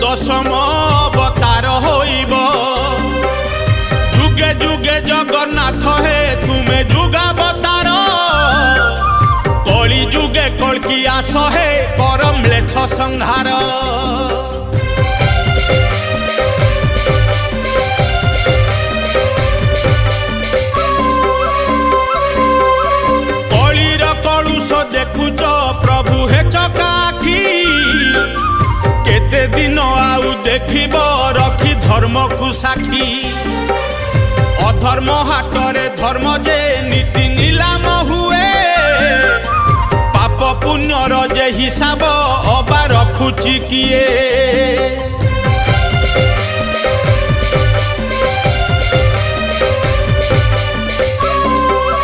दशम अवतार होइब जुगे जुगे जगन्नाथ हे तुमे जुगावतार कली जुगे कल्की आस हे परम म्लेच्छ संहार कलीर कलुष देखुच प्रभु हे चकाखी केते दिन आउ देखिब रखी धर्म को साक्षी अधर्म हाटरे धर्म जे नीति नीलाम हुए पाप पुण्यर जे हिसाब अबा रखुची किए।